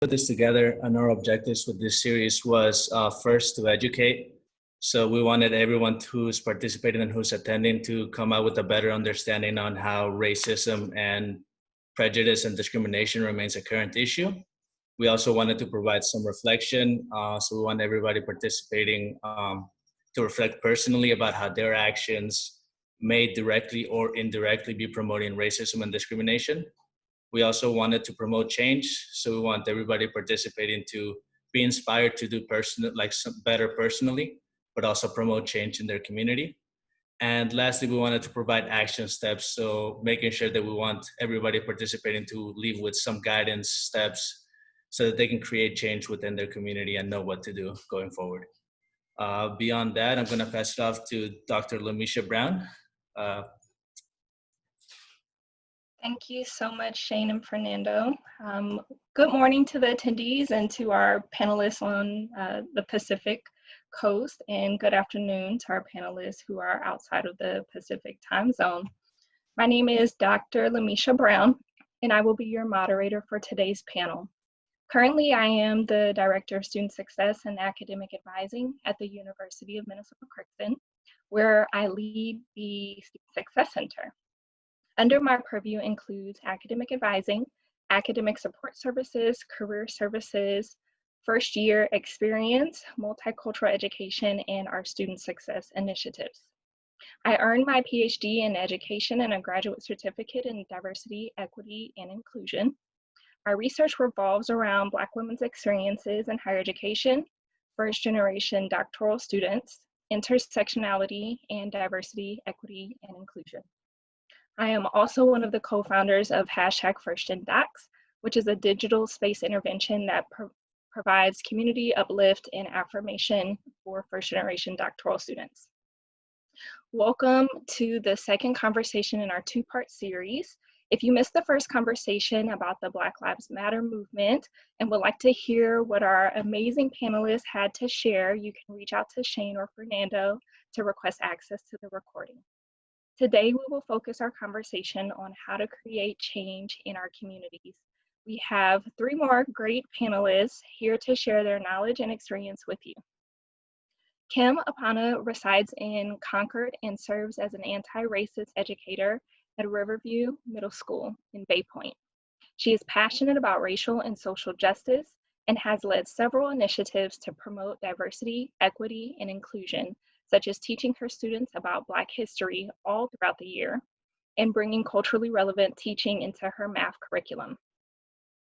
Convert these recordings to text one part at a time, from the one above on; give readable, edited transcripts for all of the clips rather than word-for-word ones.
Put this together, and our objectives with this series was first to educate. So we wanted everyone who's participating and who's attending to come out with a better understanding on how racism and prejudice and discrimination remains a current issue. We also wanted to provide some reflection. So we want everybody participating to reflect personally about how their actions may directly or indirectly be promoting racism and discrimination. We also wanted to promote change. So we want everybody participating to be inspired to do better personally, but also promote change in their community. And lastly, we wanted to provide action steps. So making sure that we want everybody participating to leave with some guidance steps so that they can create change within their community and know what to do going forward. Beyond that, I'm gonna pass it off to Dr. Lamisha Brown. Thank you so much, Shane and Fernando. Good morning to the attendees and to our panelists on the Pacific Coast, and good afternoon to our panelists who are outside of the Pacific time zone. My name is Dr. Lamisha Brown, and I will be your moderator for today's panel. Currently, I am the Director of Student Success and Academic Advising at the University of Minnesota-Crookston, where I lead the Student Success Center. Under my purview includes academic advising, academic support services, career services, first year experience, multicultural education, and our student success initiatives. I earned my PhD in education and a graduate certificate in diversity, equity, and inclusion. My research revolves around Black women's experiences in higher education, first generation doctoral students, intersectionality, and diversity, equity, and inclusion. I am also one of the co-founders of #FirstGenDocs, which is a digital space intervention that provides community uplift and affirmation for first-generation doctoral students. Welcome to the second conversation in our two-part series. If you missed the first conversation about the Black Lives Matter movement and would like to hear what our amazing panelists had to share, you can reach out to Shane or Fernando to request access to the recording. Today, we will focus our conversation on how to create change in our communities. We have three more great panelists here to share their knowledge and experience with you. Kim Apana resides in Concord and serves as an anti-racist educator at Riverview Middle School in Bay Point. She is passionate about racial and social justice and has led several initiatives to promote diversity, equity, and inclusion, such as teaching her students about Black history all throughout the year and bringing culturally relevant teaching into her math curriculum.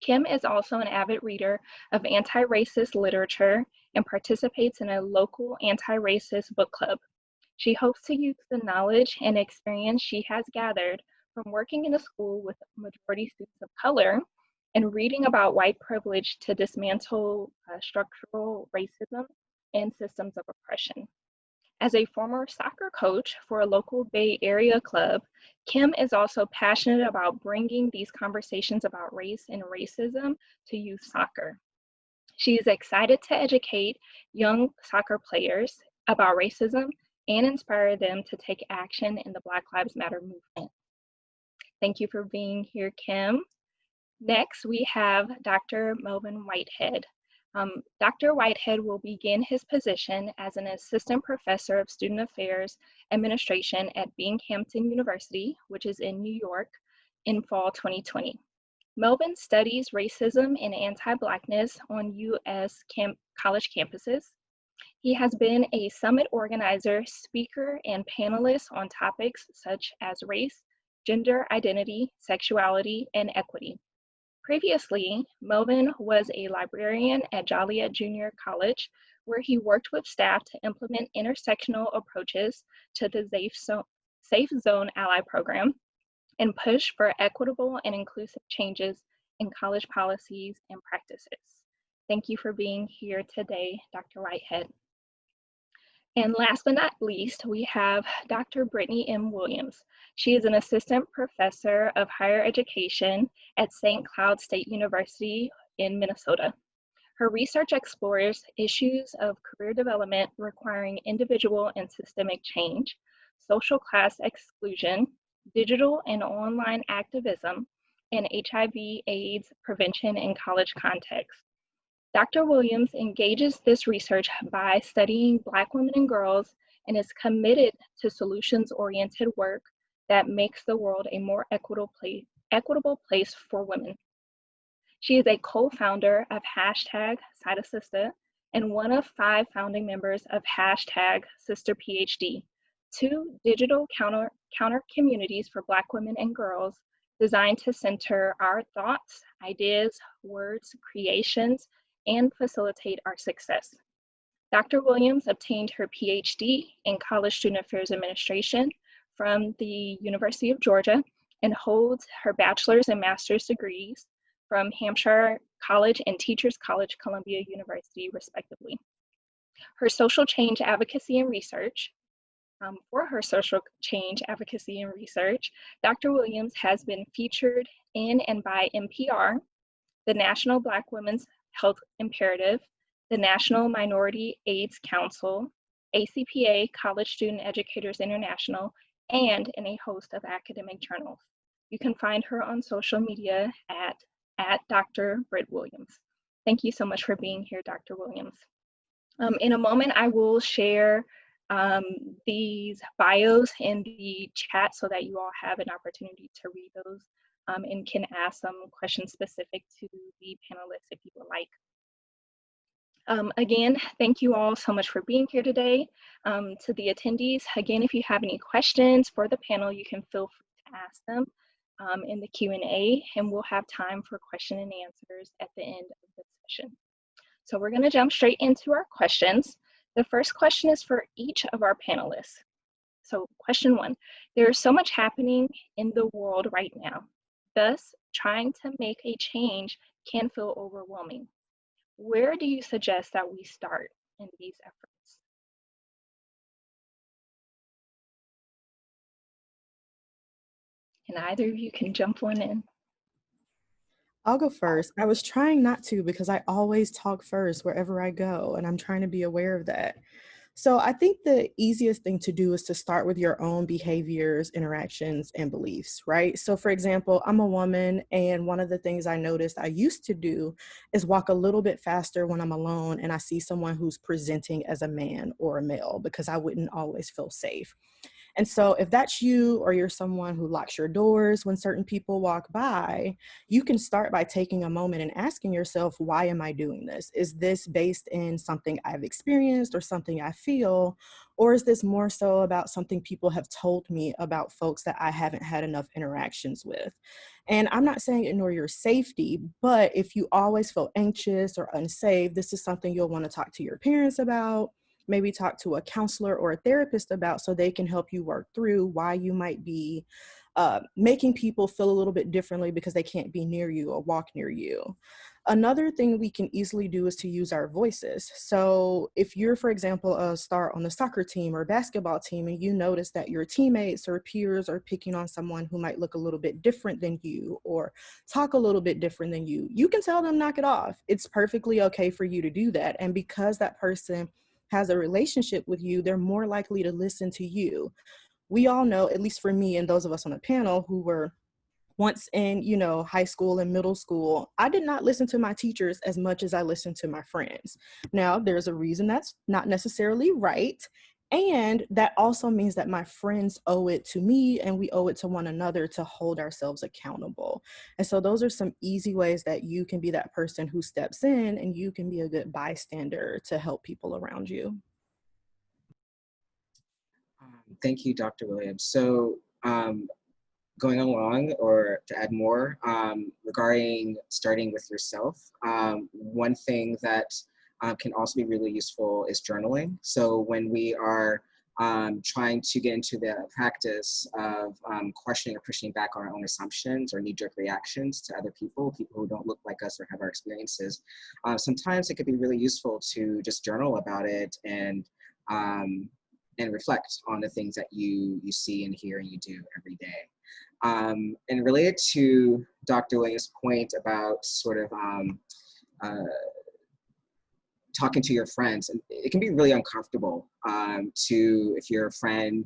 Kim is also an avid reader of anti-racist literature and participates in a local anti-racist book club. She hopes to use the knowledge and experience she has gathered from working in a school with majority students of color and reading about white privilege to dismantle structural racism and systems of oppression. As a former soccer coach for a local Bay Area club, Kim is also passionate about bringing these conversations about race and racism to youth soccer. She is excited to educate young soccer players about racism and inspire them to take action in the Black Lives Matter movement. Thank you for being here, Kim. Next, we have Dr. Melvin Whitehead. Dr. Whitehead will begin his position as an assistant professor of student affairs administration at Binghamton University, which is in New York, in fall 2020. Melvin studies racism and anti-Blackness on U.S. college campuses. He has been a summit organizer, speaker, and panelist on topics such as race, gender identity, sexuality, and equity. Previously, Melvin was a librarian at Joliet Junior College, where he worked with staff to implement intersectional approaches to the Safe Zone Ally program and push for equitable and inclusive changes in college policies and practices. Thank you for being here today, Dr. Whitehead. And last but not least, we have Dr. Brittany M. Williams. She is an assistant professor of higher education at St. Cloud State University in Minnesota. Her research explores issues of career development requiring individual and systemic change, social class exclusion, digital and online activism, and HIV/AIDS prevention in college contexts. Dr. Williams engages this research by studying Black women and girls and is committed to solutions-oriented work that makes the world a more equitable place for women. She is a co-founder of hashtag Side Assista and one of 5 founding members of hashtag Sister PhD, 2 digital counter communities for Black women and girls designed to center our thoughts, ideas, words, creations, and facilitate our success. Dr. Williams obtained her PhD in College Student Affairs Administration from the University of Georgia and holds her bachelor's and master's degrees from Hampshire College and Teachers College, Columbia University, respectively. Her social change advocacy and research, for her social change advocacy and research, Dr. Williams has been featured in and by NPR, the National Black Women's Health Imperative, the National Minority AIDS Council, ACPA, College Student Educators International, and in a host of academic journals. You can find her on social media at Dr. Britt Williams. Thank you so much for being here, Dr. Williams. In a moment, I will share these bios in the chat so that you all have an opportunity to read those and can ask some questions specific to the panelists if you would like. Again, thank you all so much for being here today. To the attendees, again, if you have any questions for the panel, you can feel free to ask them in the Q&A, and we'll have time for question and answers at the end of the session. So we're going to jump straight into our questions. The first question is for each of our panelists. So question 1, there is so much happening in the world right now. Thus, trying to make a change can feel overwhelming. Where do you suggest that we start in these efforts? And either of you can jump one in. I'll go first. I was trying not to because I always talk first wherever I go, and I'm trying to be aware of that. So I think the easiest thing to do is to start with your own behaviors, interactions, and beliefs, right? So for example, I'm a woman, and one of the things I noticed I used to do is walk a little bit faster when I'm alone and I see someone who's presenting as a man or a male, because I wouldn't always feel safe. And so if that's you, or you're someone who locks your doors when certain people walk by, you can start by taking a moment and asking yourself, why am I doing this? Is this based in something I've experienced or something I feel? Or is this more so about something people have told me about folks that I haven't had enough interactions with? And I'm not saying ignore your safety, but if you always feel anxious or unsafe, this is something you'll want to talk to your parents about, maybe talk to a counselor or a therapist about, so they can help you work through why you might be making people feel a little bit differently because they can't be near you or walk near you. Another thing we can easily do is to use our voices. So if you're, for example, a star on the soccer team or basketball team, and you notice that your teammates or peers are picking on someone who might look a little bit different than you or talk a little bit different than you can tell them, knock it off. It's perfectly okay for you to do that. And because that person has a relationship with you, they're more likely to listen to you. We all know, at least for me and those of us on the panel who were once in, high school and middle school, I did not listen to my teachers as much as I listened to my friends. Now, there's a reason that's not necessarily right. And that also means that my friends owe it to me, and we owe it to one another to hold ourselves accountable. And so those are some easy ways that you can be that person who steps in, and you can be a good bystander to help people around you. Thank you, Dr. Williams. So going along, or to add more, regarding starting with yourself, one thing that can also be really useful is journaling. So when we are trying to get into the practice of questioning or pushing back on our own assumptions or knee-jerk reactions to other people who don't look like us or have our experiences, sometimes it could be really useful to just journal about it and reflect on the things that you see and hear and you do every day. And related to Dr. Williams' point about sort of talking to your friends, and it can be really uncomfortable if your friend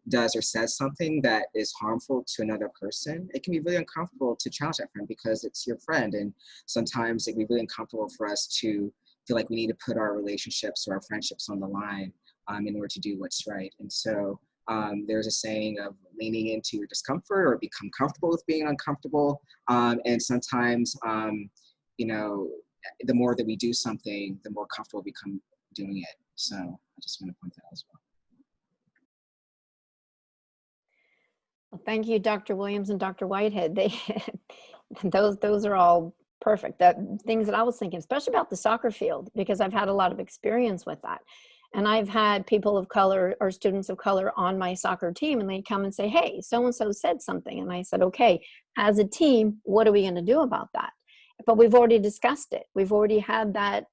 does or says something that is harmful to another person. It can be really uncomfortable to challenge that friend because it's your friend, and sometimes it can be really uncomfortable for us to feel like we need to put our relationships or our friendships on the line in order to do what's right. And so there's a saying of leaning into your discomfort or become comfortable with being uncomfortable. And sometimes, you know, the more that we do something, the more comfortable we become doing it. So I just want to point that out as well. Well, thank you, Dr. Williams and Dr. Whitehead. Those are all perfect. Things that I was thinking, especially about the soccer field, because I've had a lot of experience with that. And I've had people of color or students of color on my soccer team, and they come and say, hey, so-and-so said something. And I said, okay, as a team, what are we going to do about that? But we've already discussed it. We've already had that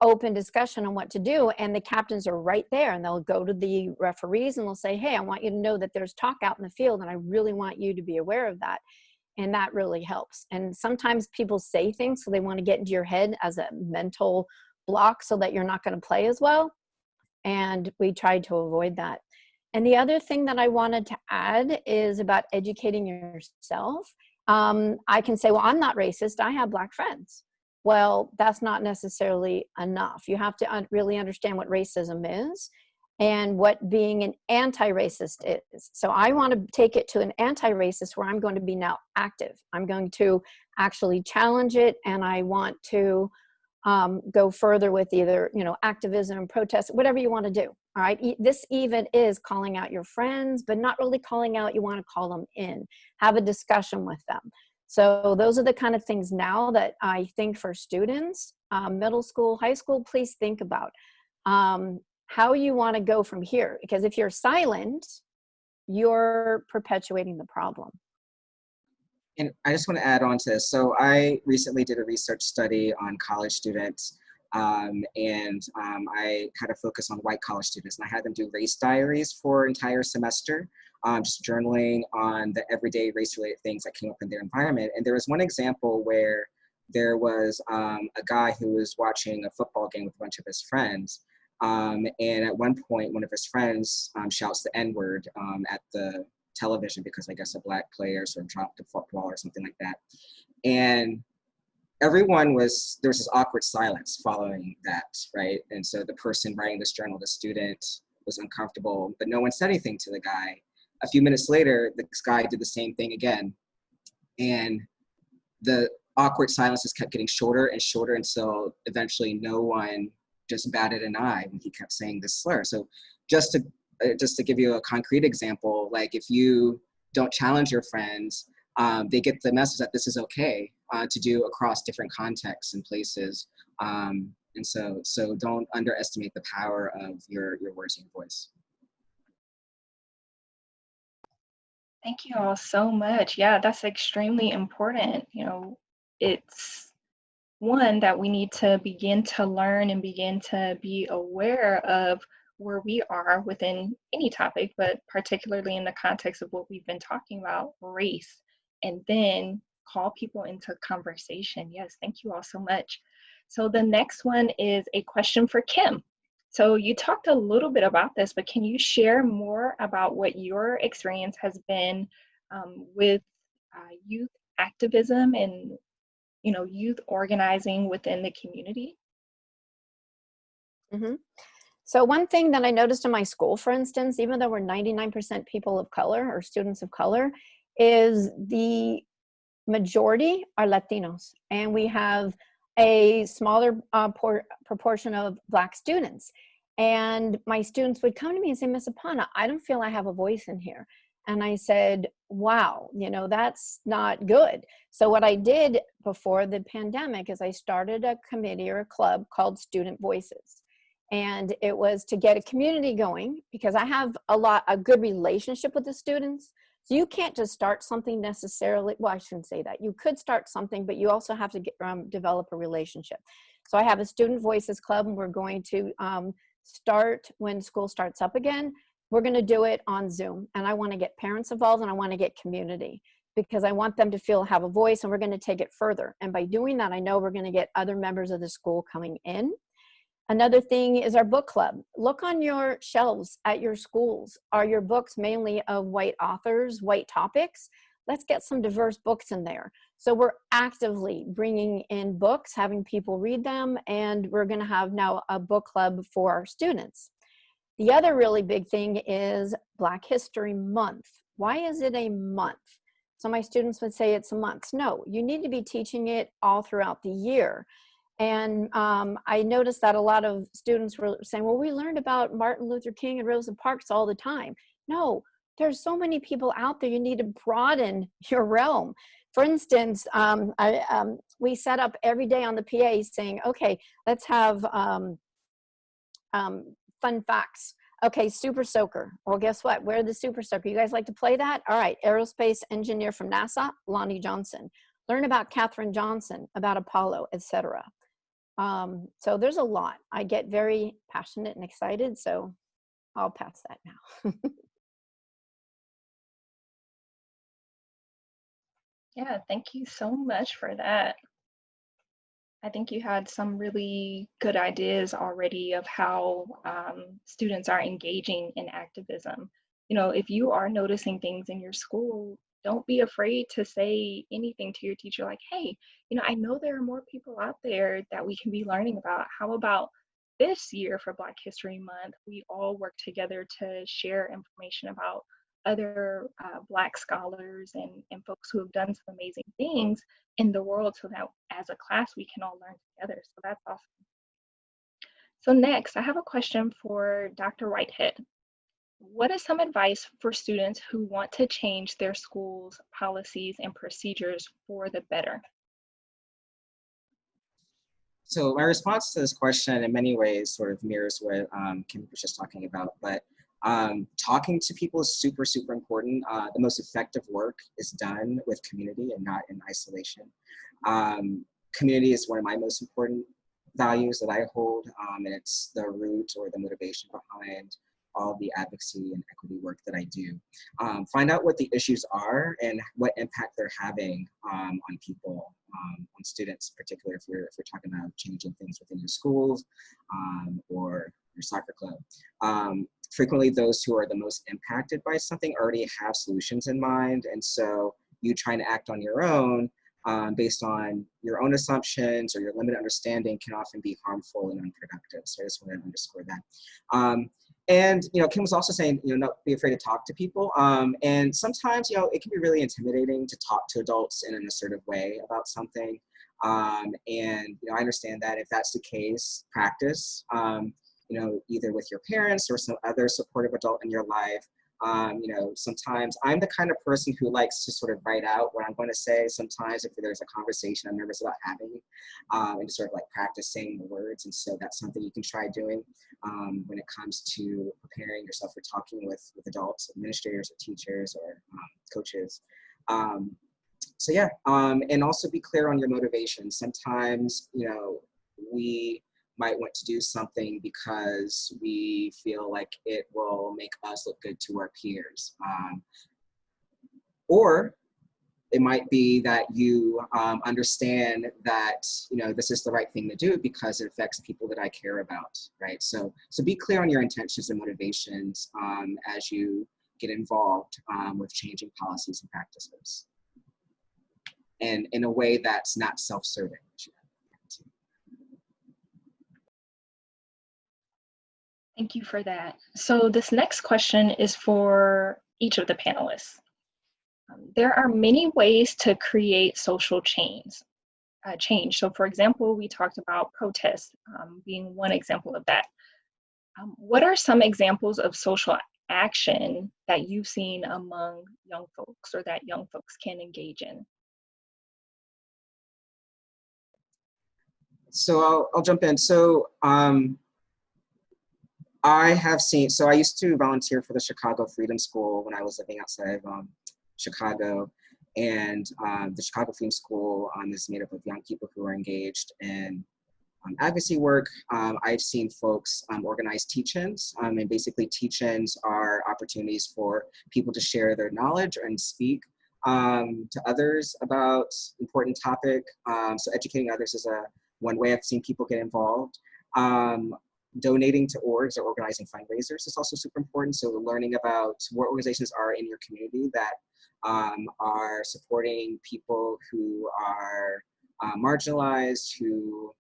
open discussion on what to do, and the captains are right there, and they'll go to the referees and they'll say, hey, I want you to know that there's talk out in the field, and I really want you to be aware of that. And that really helps. And sometimes people say things so they want to get into your head as a mental block so that you're not going to play as well. And we tried to avoid that. And the other thing that I wanted to add is about educating yourself. I can say, well, I'm not racist. I have Black friends. Well, that's not necessarily enough. You have to really understand what racism is and what being an anti-racist is. So I want to take it to an anti-racist where I'm going to be now active. I'm going to actually challenge it, and I want to go further with either, activism, protest, whatever you want to do. All right. This even is calling out your friends, but not really calling out. You want to call them in, have a discussion with them. So those are the kind of things now that I think for students, middle school, high school, please think about how you want to go from here. Because if you're silent, you're perpetuating the problem. And I just want to add on to this. So I recently did a research study on college students, and I had a focus on white college students, and I had them do race diaries for an entire semester, just journaling on the everyday race-related things that came up in their environment. And there was one example where there was a guy who was watching a football game with a bunch of his friends, and at one point, one of his friends shouts the N-word at the television because I guess a Black player sort of dropped a football or something like that. And there was this awkward silence following that, right? And so the person writing this journal, the student, was uncomfortable, but no one said anything to the guy. A few minutes later, this guy did the same thing again. And the awkward silence just kept getting shorter and shorter until eventually no one just batted an eye when he kept saying this slur. So just to give you a concrete example, like if you don't challenge your friends, they get the message that this is okay to do across different contexts and places. And so don't underestimate the power of your words and your voice. Thank you all so much. Yeah, that's extremely important. It's one that we need to begin to learn and begin to be aware of where we are within any topic, but particularly in the context of what we've been talking about, race, and then call people into conversation. Yes, thank you all so much. So the next one is a question for Kim. So you talked a little bit about this, but can you share more about what your experience has been with youth activism and youth organizing within the community? Mm-hmm. So one thing that I noticed in my school, for instance, even though we're 99% people of color or students of color, is the majority are Latinos, and we have a smaller proportion of Black students. And my students would come to me and say, Miss Apana, I don't feel I have a voice in here. And I said, wow, that's not good. So what I did before the pandemic is I started a committee or a club called Student Voices. And it was to get a community going because I have a good relationship with the students. So you can't just start something necessarily. Well, I shouldn't say that. You could start something, but you also have to develop a relationship. So I have a Student Voices Club, and we're going to start when school starts up again. We're going to do it on Zoom, and I want to get parents involved, and I want to get community. because I want them to have a voice, and we're going to take it further. And by doing that, I know we're going to get other members of the school coming in. Another thing is our book club. Look on your shelves at your schools. Are your books mainly of white authors, white topics? Let's get some diverse books in there. So we're actively bringing in books, having people read them, and we're going to have now a book club for our students. The other really big thing is Black History Month. Why is it a month? So my students would say it's a month. No, you need to be teaching it all throughout the year. And I noticed that a lot of students were saying, well, we learned about Martin Luther King and Rosa Parks all the time. No, there's so many people out there. You need to broaden your realm. For instance, we set up every day on the PA saying, okay, let's have fun facts. Okay, Super Soaker. Well, guess what? We're the Super Soaker. You guys like to play that? All right, aerospace engineer from NASA, Lonnie Johnson. Learn about Katherine Johnson, about Apollo, etc. So there's a lot. I get very passionate and excited, so I'll pass that now. Yeah, thank you so much for that. I think you had some really good ideas already of how students are engaging in activism. You know, if you are noticing things in your school, don't be afraid to say anything to your teacher like, hey, you know, I know there are more people out there that we can be learning about. How about this year for Black History Month, we all work together to share information about other Black scholars and folks who have done some amazing things in the world, so that as a class we can all learn together. So that's awesome. So next, I have a question for Dr. Whitehead. What is some advice for students who want to change their school's policies and procedures for the better? So my response to this question in many ways sort of mirrors what Kim was just talking about, but talking to people is super, super important. The most effective work is done with community and not in isolation. Community is one of my most important values that I hold, and it's the root or the motivation behind all the advocacy and equity work that I do. Find out what the issues are and what impact they're having on people, on students, particularly if you're talking about changing things within your schools or your soccer club. Frequently, those who are the most impacted by something already have solutions in mind, and so you trying to act on your own based on your own assumptions or your limited understanding can often be harmful and unproductive. So I just want to underscore that. And, you know, Kim was also saying, you know, not be afraid to talk to people. And sometimes, you know, it can be really intimidating to talk to adults in an assertive way about something. And, you know, I understand that. If that's the case, practice, you know, either with your parents or some other supportive adult in your life. You know, sometimes I'm the kind of person who likes to sort of write out what I'm going to say. Sometimes if there's a conversation I'm nervous about having, and sort of like practice saying the words. And so that's something you can try doing when it comes to preparing yourself for talking with adults, administrators or teachers or coaches. So yeah, and also be clear on your motivation. Sometimes, you know, we might want to do something because we feel like it will make us look good to our peers. Or it might be that you understand that, you know, this is the right thing to do because it affects people that I care about, right? So be clear on your intentions and motivations as you get involved with changing policies and practices. And in a way that's not self-serving. Thank you for that. So this next question is for each of the panelists. There are many ways to create social change. So for example, we talked about protests being one example of that. What are some examples of social action that you've seen among young folks or that young folks can engage in? So I'll jump in. So I have seen, so I used to volunteer for the Chicago Freedom School when I was living outside of Chicago. And the Chicago Freedom School is made up of young people who are engaged in advocacy work. I've seen folks organize teach-ins, and basically teach-ins are opportunities for people to share their knowledge and speak to others about important topic. So educating others is one way I've seen people get involved. Donating to orgs or organizing fundraisers is also super important. So learning about what organizations are in your community that are supporting people who are marginalized, who,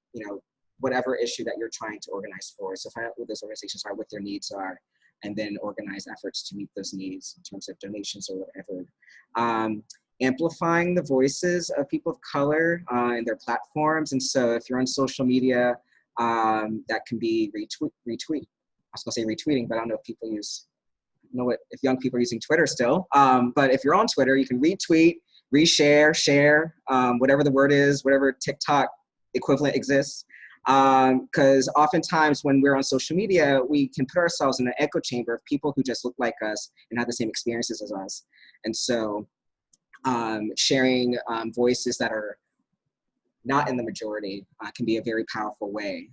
whatever issue that you're trying to organize for. So find out who those organizations are, what their needs are, and then organize efforts to meet those needs in terms of donations or whatever. Amplifying the voices of people of color in their platforms. And so if you're on social media, that can be retweet. I was gonna say retweeting, but I don't know if people if young people are using Twitter still. But if you're on Twitter, you can retweet, reshare, share, whatever the word is, whatever TikTok equivalent exists. Because oftentimes when we're on social media, we can put ourselves in an echo chamber of people who just look like us and have the same experiences as us. And so sharing voices that are not in the majority can be a very powerful way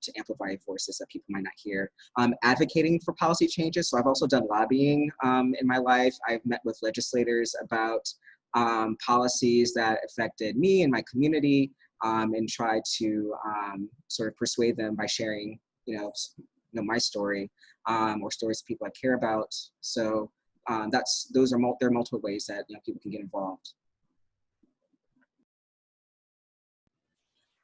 to amplify voices that people might not hear. Advocating for policy changes. So I've also done lobbying in my life. I've met with legislators about policies that affected me and my community, and tried to sort of persuade them by sharing, my story or stories of people I care about. So there are multiple ways that people can get involved.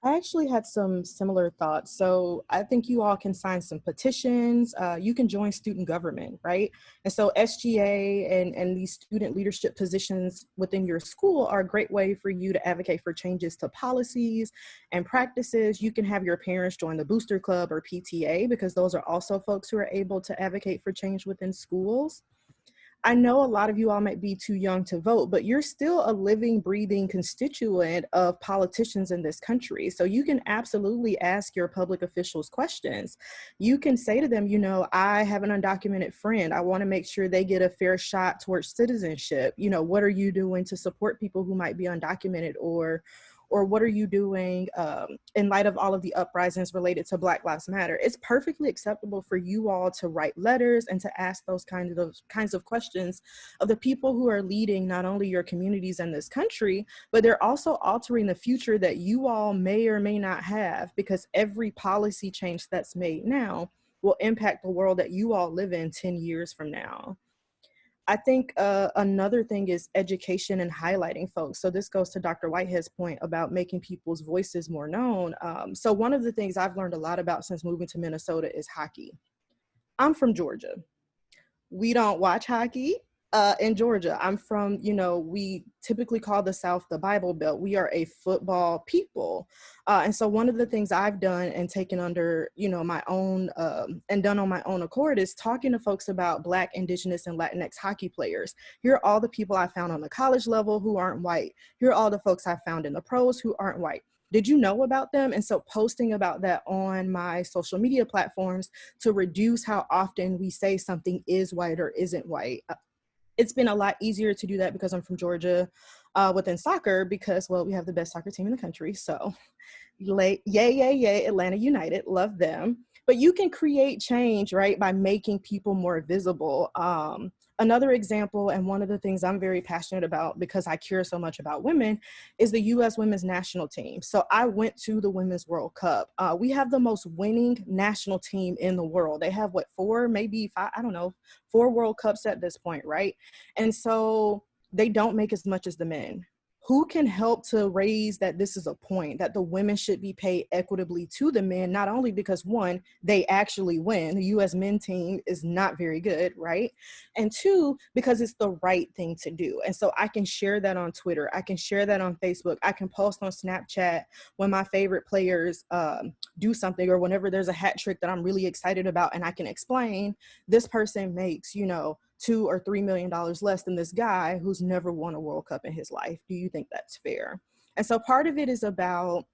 I actually had some similar thoughts. So I think you all can sign some petitions. You can join student government, right? And so SGA and these student leadership positions within your school are a great way for you to advocate for changes to policies and practices. You can have your parents join the booster club or PTA, because those are also folks who are able to advocate for change within schools. I know a lot of you all might be too young to vote, but you're still a living, breathing constituent of politicians in this country. So you can absolutely ask your public officials questions. You can say to them, I have an undocumented friend. I want to make sure they get a fair shot towards citizenship. What are you doing to support people who might be undocumented, or what are you doing in light of all of the uprisings related to Black Lives Matter? It's perfectly acceptable for you all to write letters and to ask those kinds of questions of the people who are leading not only your communities in this country, but they're also altering the future that you all may or may not have, because every policy change that's made now will impact the world that you all live in 10 years from now. I think another thing is education and highlighting folks. So this goes to Dr. Whitehead's point about making people's voices more known. So one of the things I've learned a lot about since moving to Minnesota is hockey. I'm from Georgia. We don't watch hockey in Georgia. I'm from, we typically call the South the Bible Belt. We are a football people. And so one of the things I've done and taken under, my own and done on my own accord is talking to folks about Black, Indigenous, and Latinx hockey players. Here are all the people I found on the college level who aren't white. Here are all the folks I found in the pros who aren't white. Did you know about them? And so posting about that on my social media platforms to reduce how often we say something is white or isn't white. It's been a lot easier to do that because I'm from Georgia within soccer, because, well, we have the best soccer team in the country. So yay, Atlanta United, love them. But you can create change, right, by making people more visible. Another example, and one of the things I'm very passionate about because I care so much about women, is the U.S. women's national team. So I went to the Women's World Cup. We have the most winning national team in the world. They have, four, maybe five, I don't know, 4 World Cups at this point, right? And so they don't make as much as the men. Who can help to raise that this is a point, that the women should be paid equitably to the men, not only because, one, they actually win. The U.S. men's team is not very good, right? And 2, because it's the right thing to do. And so I can share that on Twitter. I can share that on Facebook. I can post on Snapchat when my favorite players do something, or whenever there's a hat trick that I'm really excited about, and I can explain this person makes, $2 or $3 million less than this guy who's never won a World Cup in his life. Do you think that's fair? And so part of it is about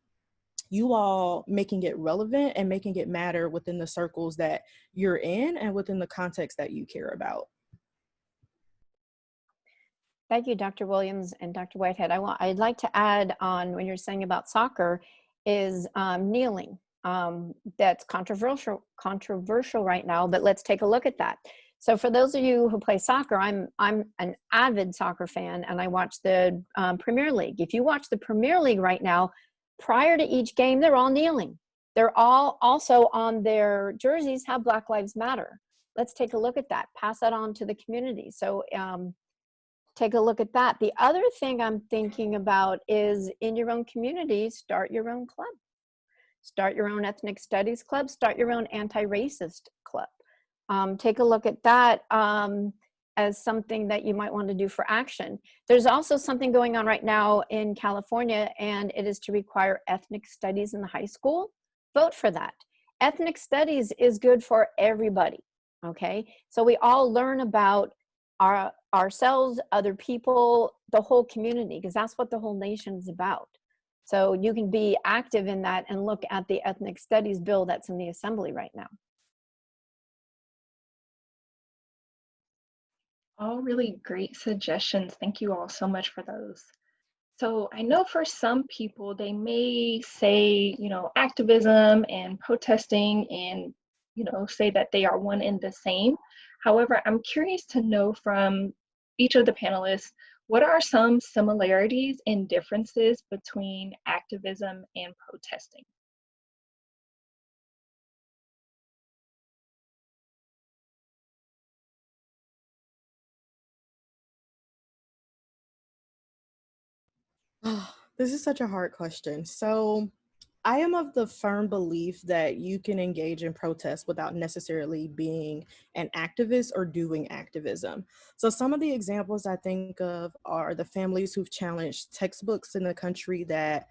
you all making it relevant and making it matter within the circles that you're in and within the context that you care about. Thank you, Dr. Williams and Dr. Whitehead. I'd like to add on when you're saying about soccer is kneeling. That's controversial right now, but let's take a look at that. So for those of you who play soccer, I'm an avid soccer fan, and I watch the Premier League. If you watch the Premier League right now, prior to each game, they're all kneeling. They're all also on their jerseys have Black Lives Matter. Let's take a look at that. Pass that on to the community. So take a look at that. The other thing I'm thinking about is in your own community, start your own club. Start your own ethnic studies club. Start your own anti-racist club. Take a look at that as something that you might want to do for action. There's also something going on right now in California, and it is to require ethnic studies in the high school. Vote for that. Ethnic studies is good for everybody, okay? So we all learn about ourselves, other people, the whole community, because that's what the whole nation is about. So you can be active in that and look at the ethnic studies bill that's in the assembly right now. All really great suggestions. Thank you all so much for those. So I know for some people, they may say, activism and protesting and, say that they are one and the same. However, I'm curious to know from each of the panelists, what are some similarities and differences between activism and protesting? This is such a hard question. So I am of the firm belief that you can engage in protest without necessarily being an activist or doing activism. So some of the examples I think of are the families who've challenged textbooks in the country that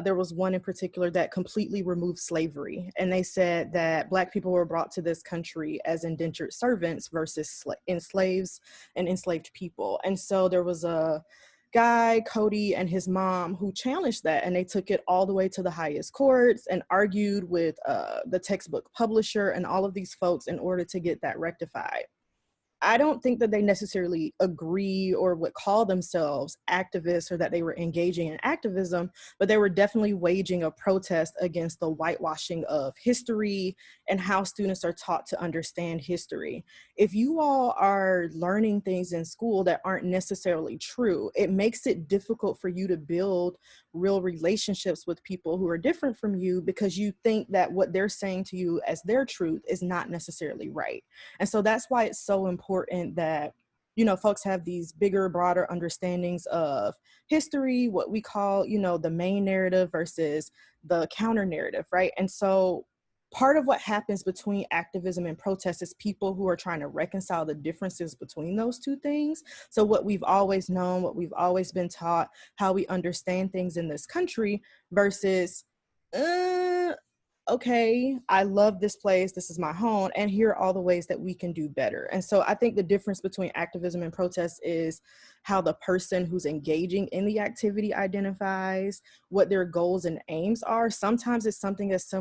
there was one in particular that completely removed slavery. And they said that Black people were brought to this country as indentured servants versus enslaved people. And so there was a guy, Cody, and his mom who challenged that, and they took it all the way to the highest courts and argued with the textbook publisher and all of these folks in order to get that rectified. I don't think that they necessarily agree or would call themselves activists or that they were engaging in activism, but they were definitely waging a protest against the whitewashing of history and how students are taught to understand history. If you all are learning things in school that aren't necessarily true, it makes it difficult for you to build real relationships with people who are different from you because you think that what they're saying to you as their truth is not necessarily right. And so that's why it's so important that, folks have these bigger, broader understandings of history, what we call, the main narrative versus the counter narrative, right? And so part of what happens between activism and protest is people who are trying to reconcile the differences between those two things. So what we've always known, what we've always been taught, how we understand things in this country versus, okay, I love this place, this is my home, and here are all the ways that we can do better. And so I think the difference between activism and protest is how the person who's engaging in the activity identifies, what their goals and aims are. Sometimes it's something as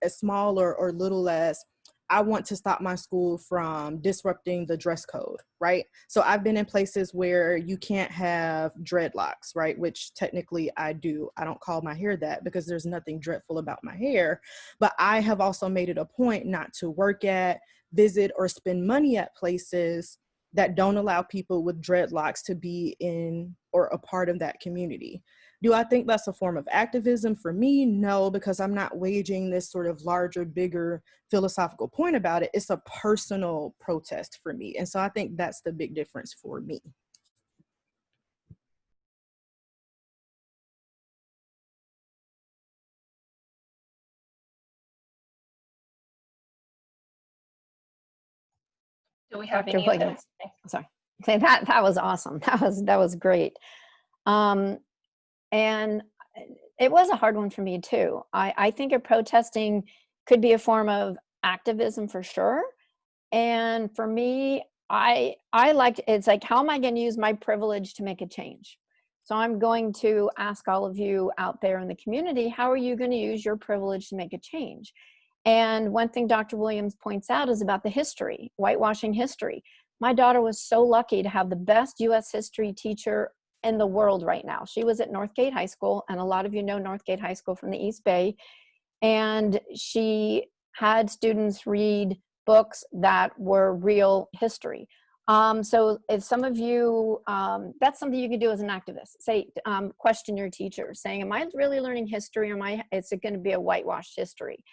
small or little as, I want to stop my school from disrupting the dress code, right? So I've been in places where you can't have dreadlocks, right? Which technically I do. I don't call my hair that because there's nothing dreadful about my hair. But I have also made it a point not to work at, visit, or spend money at places that don't allow people with dreadlocks to be in or a part of that community. Do I think that's a form of activism? For me, no, because I'm not waging this sort of larger, bigger philosophical point about it. It's a personal protest for me. And so I think that's the big difference for me. Do we have Dr. any Williams. Sorry. Say that was awesome. That was great. And it was a hard one for me too. I think of protesting could be a form of activism for sure. And for me, I like, it's like, how am I going to use my privilege to make a change? So I'm going to ask all of you out there in the community, how are you going to use your privilege to make a change? And one thing Dr. Williams points out is about the history, whitewashing history. My daughter was so lucky to have the best US history teacher in the world right now. She was at Northgate High School, and a lot of you know Northgate High School from the East Bay. And she had students read books that were real history. So if some of you, that's something you can do as an activist. Say, question your teacher, saying, am I really learning history, or is it going to be a whitewashed history?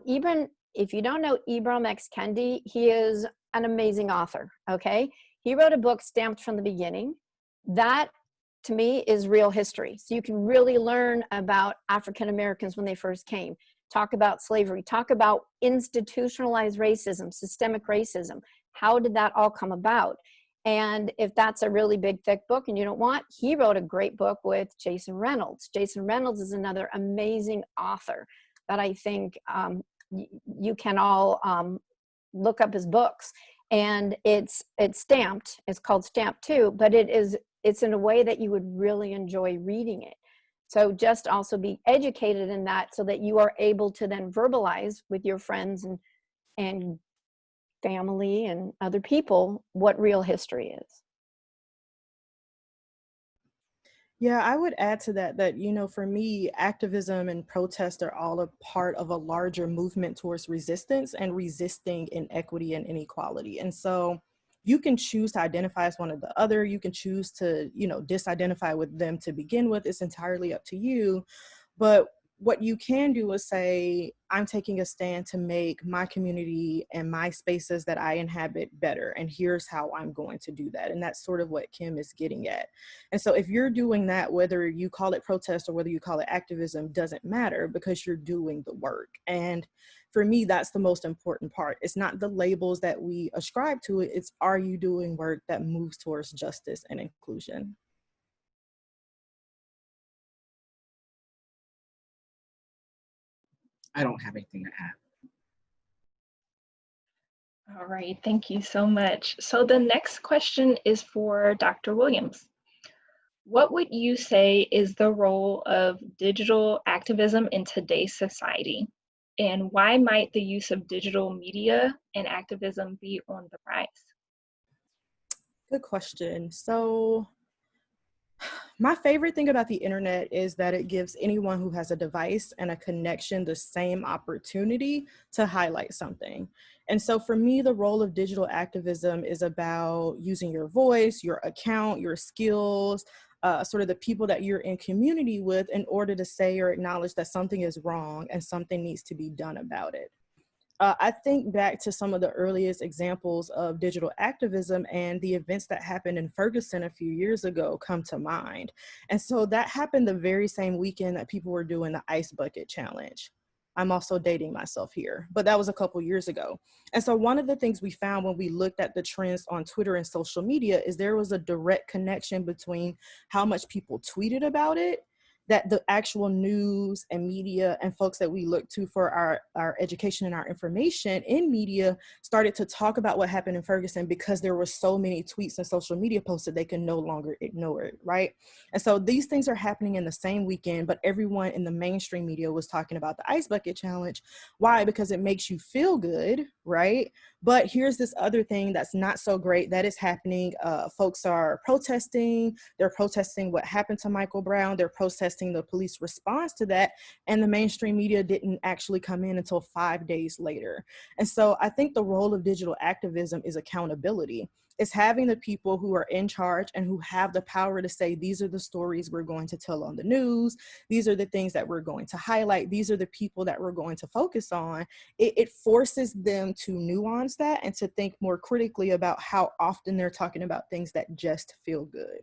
Even if you don't know Ibram X. Kendi, he is an amazing author, okay? He wrote a book, Stamped from the Beginning. That, to me, is real history. So you can really learn about African Americans when they first came, talk about slavery, talk about institutionalized racism, systemic racism. How did that all come about? And if that's a really big, thick book and you don't want, he wrote a great book with Jason Reynolds. Jason Reynolds is another amazing author that I think you can all look up his books. And it's stamped. It's called Stamp 2, but it's in a way that you would really enjoy reading it. So just also be educated in that, so that you are able to then verbalize with your friends and family and other people what real history is. Yeah, I would add to that, you know, for me, activism and protest are all a part of a larger movement towards resistance and resisting inequity and inequality. And so you can choose to identify as one or the other. You can choose to, you know, disidentify with them to begin with. It's entirely up to you. But what you can do is say, I'm taking a stand to make my community and my spaces that I inhabit better. And here's how I'm going to do that. And that's sort of what Kim is getting at. And so if you're doing that, whether you call it protest or whether you call it activism, doesn't matter, because you're doing the work. And for me, that's the most important part. It's not the labels that we ascribe to it. It's, are you doing work that moves towards justice and inclusion? I don't have anything to add. All right, thank you so much. So the next question is for Dr. Williams. What would you say is the role of digital activism in today's society? And why might the use of digital media and activism be on the rise? Good question. So my favorite thing about the internet is that it gives anyone who has a device and a connection the same opportunity to highlight something. And so for me, the role of digital activism is about using your voice, your account, your skills, sort of the people that you're in community with, in order to say or acknowledge that something is wrong and something needs to be done about it. I think back to some of the earliest examples of digital activism, and the events that happened in Ferguson a few years ago come to mind. And so that happened the very same weekend that people were doing the ice bucket challenge. I'm also dating myself here, but that was a couple years ago. And so one of the things we found when we looked at the trends on Twitter and social media is there was a direct connection between how much people tweeted about it, that the actual news and media and folks that we look to for our education and our information in media started to talk about what happened in Ferguson, because there were so many tweets and social media posts that they can no longer ignore it, right? And so these things are happening in the same weekend, but everyone in the mainstream media was talking about the ice bucket challenge. Why? Because it makes you feel good, right? But here's this other thing that's not so great that is happening. Folks are protesting. They're protesting what happened to Michael Brown. They're protesting the police response to that. And the mainstream media didn't actually come in until 5 days later. And so I think the role of digital activism is accountability. It's having the people who are in charge and who have the power to say, these are the stories we're going to tell on the news. These are the things that we're going to highlight. These are the people that we're going to focus on. It forces them to nuance that and to think more critically about how often they're talking about things that just feel good.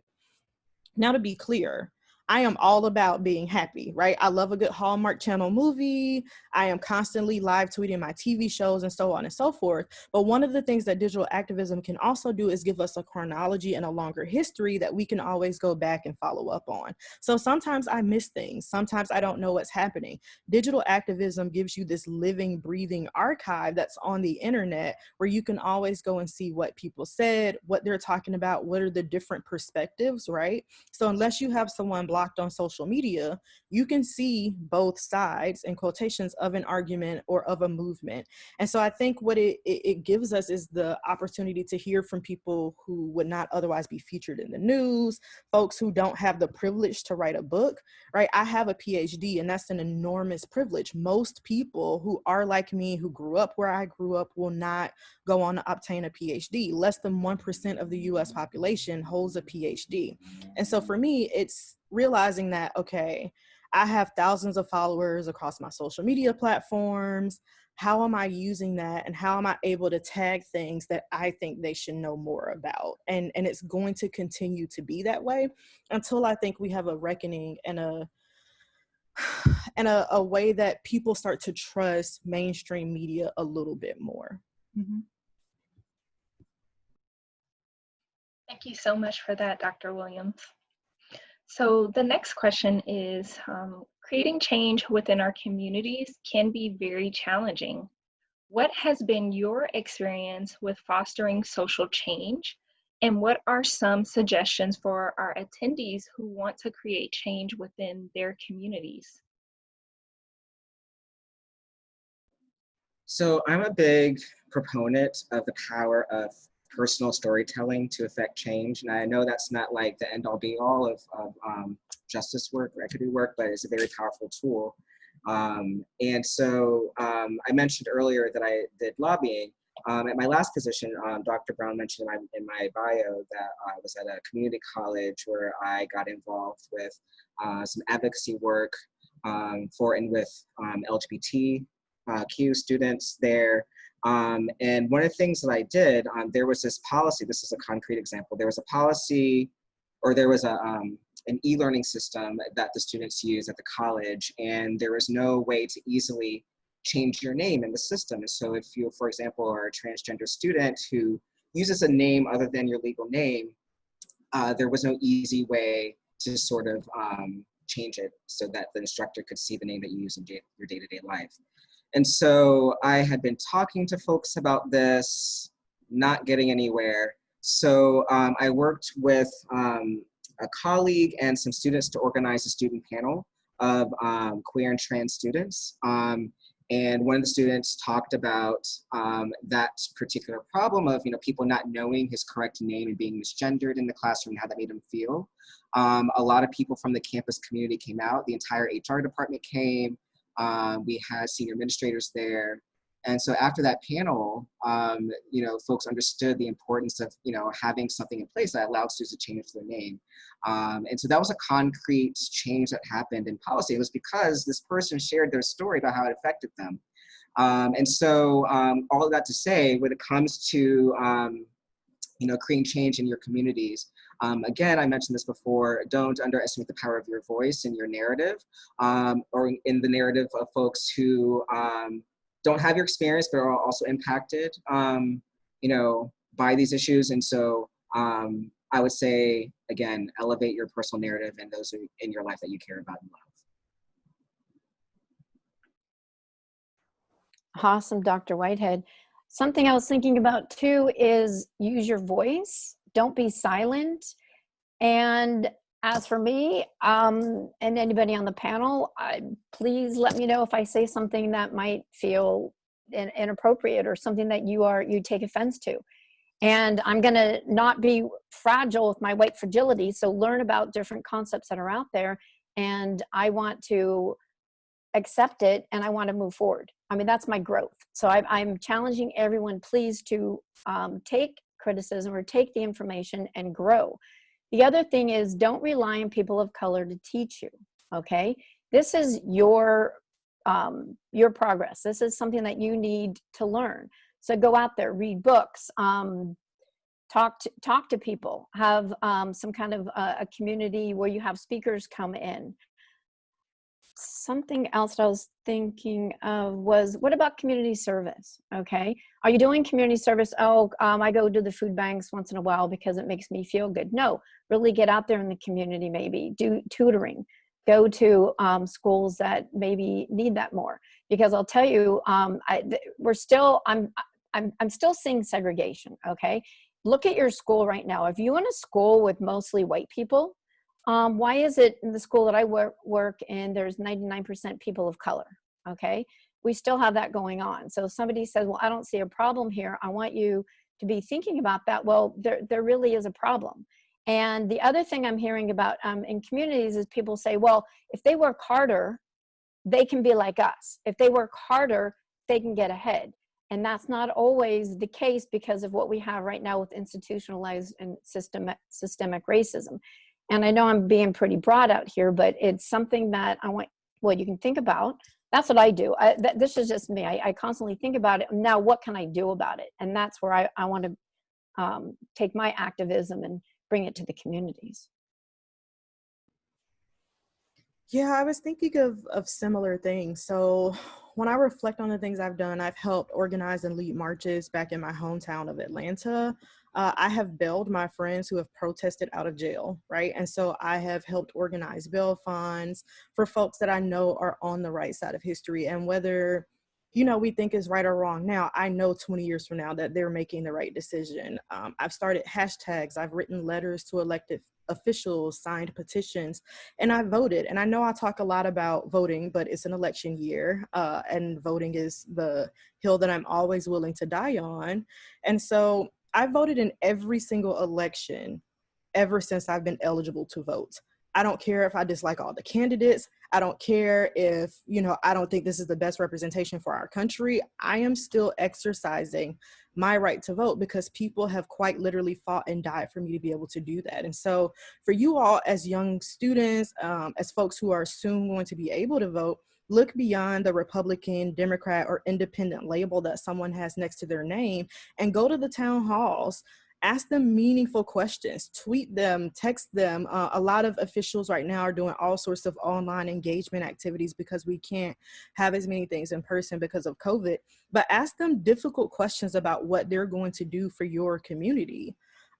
Now, to be clear, I am all about being happy, right? I love a good Hallmark Channel movie. I am constantly live tweeting my TV shows and so on and so forth. But one of the things that digital activism can also do is give us a chronology and a longer history that we can always go back and follow up on. So sometimes I miss things. Sometimes I don't know what's happening. Digital activism gives you this living, breathing archive that's on the internet, where you can always go and see what people said, what they're talking about, what are the different perspectives, right? So unless you have someone blocked on social media, you can see both sides in quotations of an argument or of a movement. And so I think what it gives us is the opportunity to hear from people who would not otherwise be featured in the news, folks who don't have the privilege to write a book, right? I have a PhD, and that's an enormous privilege. Most people who are like me, who grew up where I grew up, will not go on to obtain a PhD. Less than 1% of the US population holds a PhD. And so for me, it's realizing that, okay, I have thousands of followers across my social media platforms. How am I using that, and how am I able to tag things that I think they should know more about? And it's going to continue to be that way until I think we have a reckoning and a way that people start to trust mainstream media a little bit more. Mm-hmm. Thank you so much for that, Dr. Williams. So the next question is, creating change within our communities can be very challenging. What has been your experience with fostering social change? And what are some suggestions for our attendees who want to create change within their communities? So I'm a big proponent of the power of personal storytelling to affect change. And I know that's not like the end all be all of justice work or equity work, but it's a very powerful tool. And so I mentioned earlier that I did lobbying. At my last position, Dr. Brown mentioned in my bio that I was at a community college where I got involved with some advocacy work for and with LGBTQ students there. And one of the things that I did, there was this policy, this is a concrete example, there was a policy, or there was an e-learning system that the students use at the college, and there was no way to easily change your name in the system. And so if you, for example, are a transgender student who uses a name other than your legal name, there was no easy way to sort of change it so that the instructor could see the name that you use in your day-to-day life. And so I had been talking to folks about this, not getting anywhere. So I worked with a colleague and some students to organize a student panel of queer and trans students. And one of the students talked about that particular problem of people not knowing his correct name and being misgendered in the classroom and how that made him feel. A lot of people from the campus community came out. The entire HR department came. We had senior administrators there. And so after that panel, folks understood the importance of, having something in place that allowed students to change their name. And so that was a concrete change that happened in policy. It was because this person shared their story about how it affected them. And so all of that to say, when it comes to, creating change in your communities, again, I mentioned this before, don't underestimate the power of your voice and your narrative, or in the narrative of folks who don't have your experience, but are also impacted, by these issues. And so I would say, again, elevate your personal narrative and those in your life that you care about and love. Awesome, Dr. Whitehead. Something I was thinking about too is use your voice. Don't be silent. And as for me, and anybody on the panel, please let me know if I say something that might feel inappropriate or something that you take offense to. And I'm going to not be fragile with my white fragility. So learn about different concepts that are out there. And I want to accept it and I want to move forward. I mean, that's my growth. So I'm challenging everyone, please, to take criticism or take the information and grow. The other thing is, don't rely on people of color to teach you, okay? This is your progress. This is something that you need to learn. So go out there, read books, talk to people, have some kind of a community where you have speakers come in. Something else I was thinking of was, what about community service? Okay, are you doing community service? Oh, I go to the food banks once in a while because it makes me feel good. No, really get out there in the community, maybe do tutoring, go to schools that maybe need that more. Because I'll tell you, I'm still seeing segregation. Okay, look at your school right now. If you in a school with mostly white people, Why is it in the school that I work in, there's 99% people of color? Okay, we still have that going on. So if somebody says, well, I don't see a problem here, I want you to be thinking about that. Well, there really is a problem. And the other thing I'm hearing about in communities is people say, well, if they work harder, they can be like us. If they work harder, they can get ahead. And that's not always the case because of what we have right now with institutionalized and systemic racism. And I know I'm being pretty broad out here, but it's something that I want, well, you can think about. That's what I do. This is just me. I constantly think about it. Now, what can I do about it? And that's where I want to take my activism and bring it to the communities. Yeah, I was thinking of similar things. So when I reflect on the things I've done, I've helped organize and lead marches back in my hometown of Atlanta. I have bailed my friends who have protested out of jail, right? And so I have helped organize bail funds for folks that I know are on the right side of history. And whether, you know, we think is right or wrong now, I know 20 years from now that they're making the right decision. I've started hashtags, I've written letters to elected officials, signed petitions, and I voted. And I know I talk a lot about voting, but it's an election year, and voting is the hill that I'm always willing to die on. And so I voted in every single election ever since I've been eligible to vote. I don't care if I dislike all the candidates. I don't care if, you know, I don't think this is the best representation for our country. I am still exercising my right to vote because people have quite literally fought and died for me to be able to do that. And so for you all as young students, as folks who are soon going to be able to vote, look beyond the Republican, Democrat, or independent label that someone has next to their name and go to the town halls. Ask them meaningful questions, tweet them, text them. A lot of officials right now are doing all sorts of online engagement activities because we can't have as many things in person because of COVID. But ask them difficult questions about what they're going to do for your community.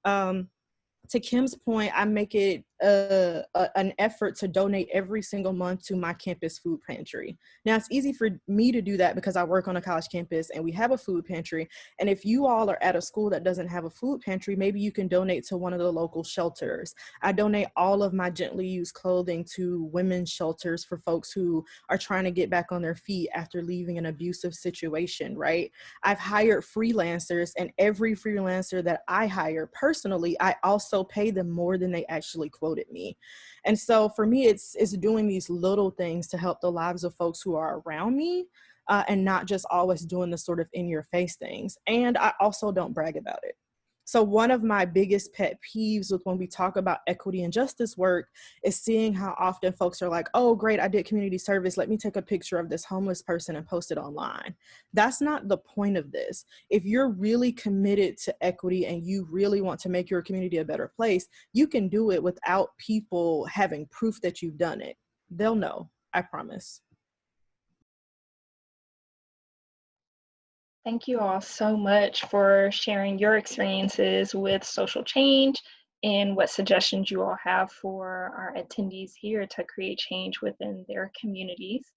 To Kim's point, I make it an effort to donate every single month to my campus food pantry. Now, it's easy for me to do that because I work on a college campus and we have a food pantry. And if you all are at a school that doesn't have a food pantry, maybe you can donate to one of the local shelters. I donate all of my gently used clothing to women's shelters for folks who are trying to get back on their feet after leaving an abusive situation, right? I've hired freelancers, and every freelancer that I hire personally, I also pay them more than they actually quoted me. And so for me, it's doing these little things to help the lives of folks who are around me, and not just always doing the sort of in your face things. And I also don't brag about it. So one of my biggest pet peeves with when we talk about equity and justice work is seeing how often folks are like, oh, great, I did community service. Let me take a picture of this homeless person and post it online. That's not the point of this. If you're really committed to equity and you really want to make your community a better place, you can do it without people having proof that you've done it. They'll know, I promise. Thank you all so much for sharing your experiences with social change and what suggestions you all have for our attendees here to create change within their communities.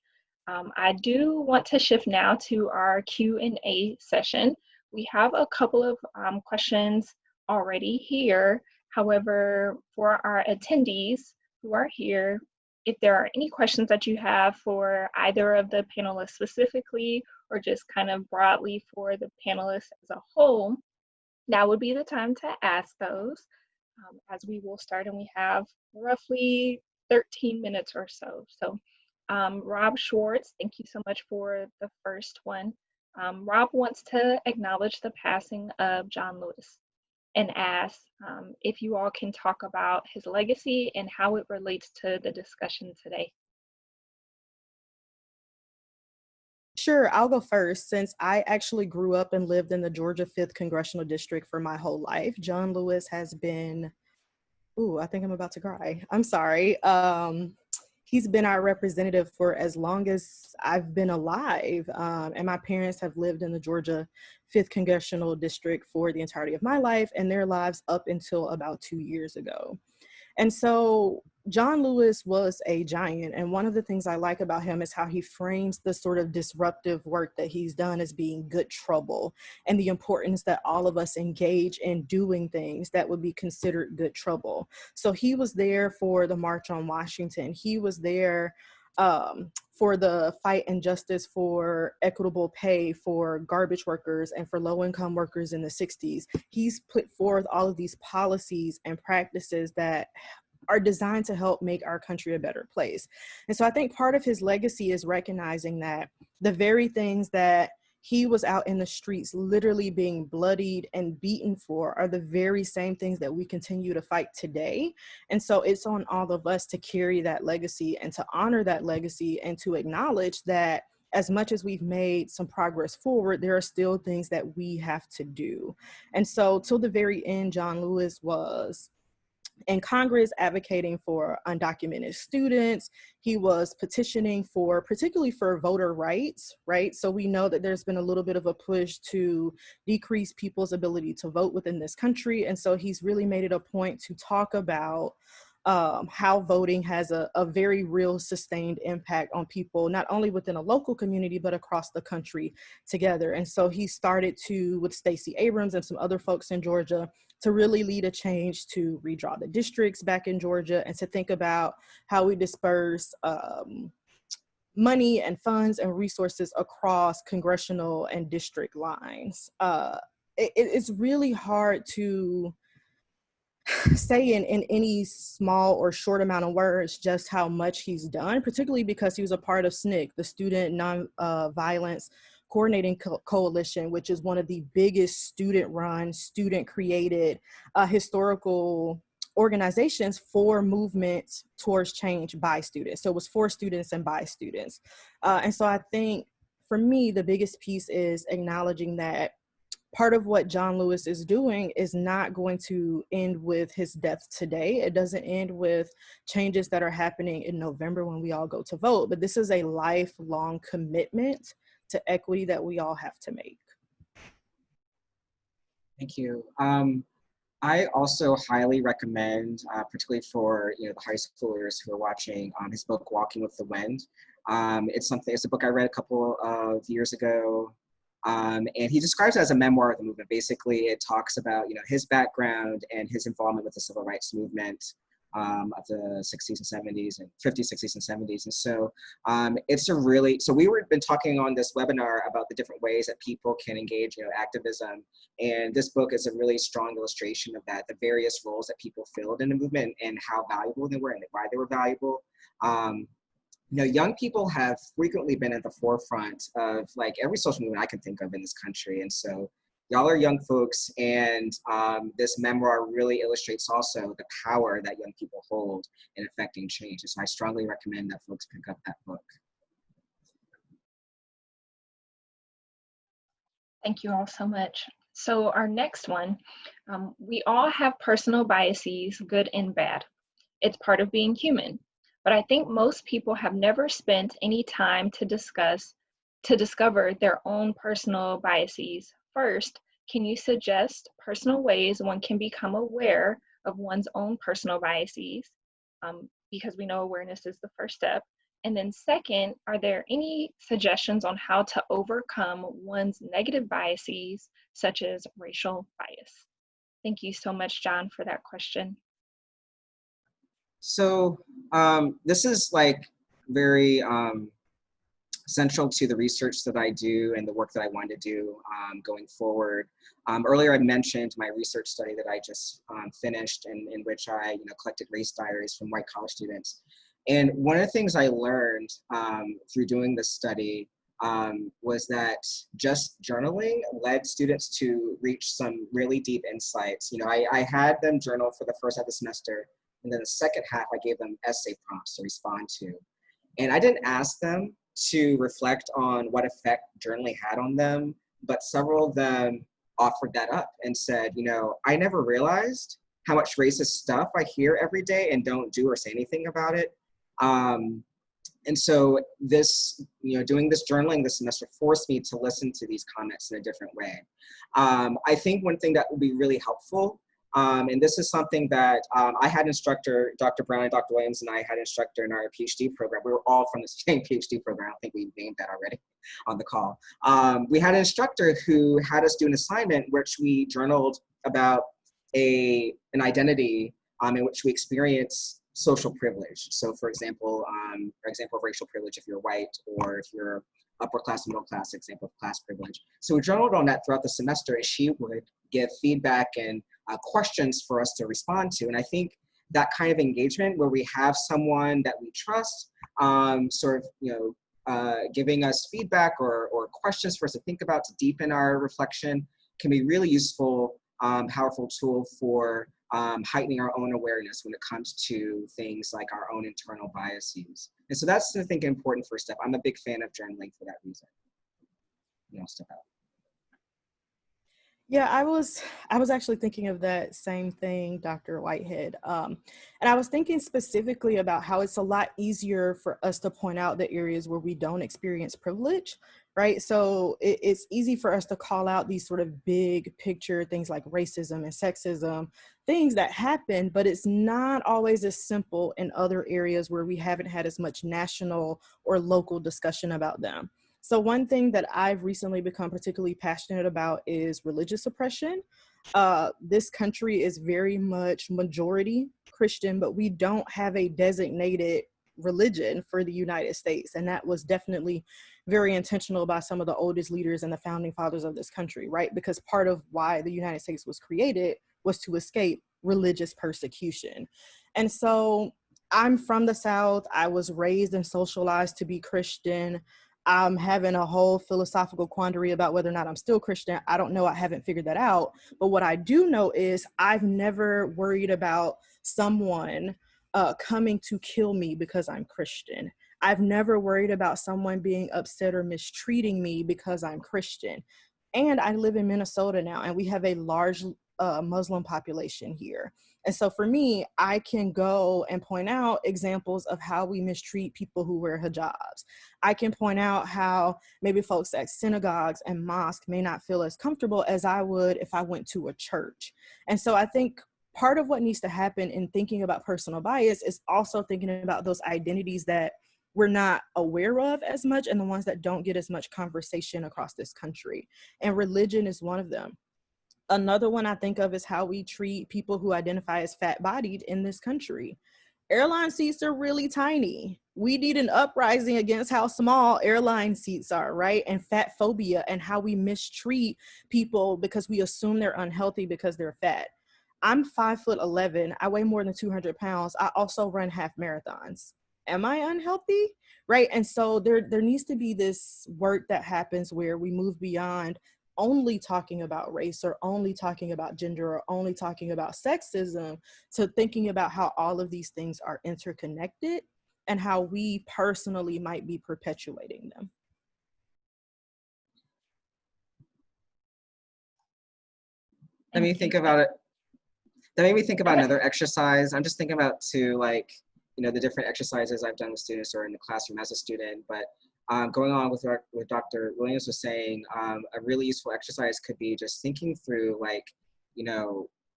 I do want to shift now to our Q&A session. We have a couple of questions already here. However, for our attendees who are here, if there are any questions that you have for either of the panelists specifically, or just kind of broadly for the panelists as a whole, now would be the time to ask those, as we will start, and we have roughly 13 minutes or so. So Rob Schwartz, thank you so much for the first one. Rob wants to acknowledge the passing of John Lewis and ask if you all can talk about his legacy and how it relates to the discussion today. Sure, I'll go first. Since I actually grew up and lived in the Georgia 5th Congressional District for my whole life, John Lewis has been, ooh, I think I'm about to cry. I'm sorry. He's been our representative for as long as I've been alive. And my parents have lived in the Georgia 5th Congressional District for the entirety of my life and their lives up until about 2 years ago. And so John Lewis was a giant, and one of the things I like about him is how he frames the sort of disruptive work that he's done as being good trouble, and the importance that all of us engage in doing things that would be considered good trouble. So he was there for the March on Washington. He was there for the fight and justice for equitable pay for garbage workers and for low-income workers in the 60s. He's put forth all of these policies and practices that are designed to help make our country a better place. And so I think part of his legacy is recognizing that the very things that he was out in the streets literally being bloodied and beaten for are the very same things that we continue to fight today. And so it's on all of us to carry that legacy and to honor that legacy and to acknowledge that as much as we've made some progress forward, there are still things that we have to do. And so till the very end, John Lewis was in Congress advocating for undocumented students. He was petitioning for, particularly for voter rights, right? So we know that there's been a little bit of a push to decrease people's ability to vote within this country. And so he's really made it a point to talk about how voting has a very real sustained impact on people, not only within a local community, but across the country together. And so he started to, with Stacey Abrams and some other folks in Georgia, to really lead a change to redraw the districts back in Georgia and to think about how we disperse money and funds and resources across congressional and district lines. It's really hard to say in any small or short amount of words just how much he's done, particularly because he was a part of SNCC, the Student Non-Violence Coordinating Coalition, which is one of the biggest student-run, student-created historical organizations for movement towards change by students. So it was for students and by students. And so I think for me, the biggest piece is acknowledging that part of what John Lewis is doing is not going to end with his death today. It doesn't end with changes that are happening in November when we all go to vote, but this is a lifelong commitment to equity that we all have to make. Thank you. I also highly recommend, particularly for the high schoolers who are watching, his book "Walking with the Wind." It's a book I read a couple of years ago. And he describes it as a memoir of the movement. Basically, it talks about his background and his involvement with the civil rights movement of the 60s and 70s and 50s, 60s, and 70s. And so so we were been talking on this webinar about the different ways that people can engage activism. And this book is a really strong illustration of that, the various roles that people filled in the movement and how valuable they were and why they were valuable. Young people have frequently been at the forefront of every social movement I can think of in this country. And so y'all are young folks, and this memoir really illustrates also the power that young people hold in affecting change. So I strongly recommend that folks pick up that book. Thank you all so much. So our next one, we all have personal biases, good and bad. It's part of being human. But I think most people have never spent any time to discover their own personal biases. First, can you suggest personal ways one can become aware of one's own personal biases? Because we know awareness is the first step. And then second, are there any suggestions on how to overcome one's negative biases, such as racial bias? Thank you so much, John, for that question. So this is very central to the research that I do and the work that I want to do going forward. Earlier I mentioned my research study that I just finished, in which I collected race diaries from white college students. And one of the things I learned through doing this study was that just journaling led students to reach some really deep insights. I had them journal for the first half of the semester, and then the second half I gave them essay prompts to respond to. And I didn't ask them to reflect on what effect journaling had on them, but several of them offered that up and said, I never realized how much racist stuff I hear every day and don't do or say anything about it. And so this, doing this journaling this semester forced me to listen to these comments in a different way. I think one thing that would be really helpful And this is something that I had instructor, Dr. Brown and Dr. Williams and I had instructor in our PhD program. We were all from the same PhD program. I don't think we named that already on the call. We had an instructor who had us do an assignment which we journaled about an identity in which we experience social privilege. So for example of racial privilege if you're white, or if you're upper class, middle class, example of class privilege. So we journaled on that throughout the semester, and she would give feedback and questions for us to respond to. And I think that kind of engagement where we have someone that we trust giving us feedback or questions for us to think about to deepen our reflection can be really useful, powerful tool for heightening our own awareness when it comes to things like our own internal biases. And so that's, I think, an important first step. I'm a big fan of journaling for that reason. I'll step out. Yeah, I was actually thinking of that same thing, Dr. Whitehead. And I was thinking specifically about how it's a lot easier for us to point out the areas where we don't experience privilege, right? So it's easy for us to call out these sort of big picture things like racism and sexism, things that happen, but it's not always as simple in other areas where we haven't had as much national or local discussion about them. So one thing that I've recently become particularly passionate about is religious oppression. This country is very much majority Christian, but we don't have a designated religion for the United States. And that was definitely very intentional by some of the oldest leaders and the founding fathers of this country, right? Because part of why the United States was created was to escape religious persecution. And so I'm from the South. I was raised and socialized to be Christian. I'm having a whole philosophical quandary about whether or not I'm still Christian. I don't know. I haven't figured that out. But what I do know is I've never worried about someone coming to kill me because I'm Christian. I've never worried about someone being upset or mistreating me because I'm Christian. And I live in Minnesota now, and we have a large Muslim population here. And so for me, I can go and point out examples of how we mistreat people who wear hijabs. I can point out how maybe folks at synagogues and mosques may not feel as comfortable as I would if I went to a church. And so I think part of what needs to happen in thinking about personal bias is also thinking about those identities that we're not aware of as much and the ones that don't get as much conversation across this country. And religion is one of them. Another one I think of is how we treat people who identify as fat-bodied in this country. Airline seats are really tiny. We need an uprising against how small airline seats are, right? And fat phobia and how we mistreat people because we assume they're unhealthy because they're fat. I'm 5'11". I weigh more than 200 pounds. I also run half marathons. Am I unhealthy? Right. And so there needs to be this work that happens where we move beyond only talking about race or only talking about gender or only talking about sexism to thinking about how all of these things are interconnected and how we personally might be perpetuating them. Let me think about it. That made me think about another exercise. I'm just thinking about the different exercises I've done with students or in the classroom as a student, but going on with what Dr. Williams was saying, a really useful exercise could be just thinking through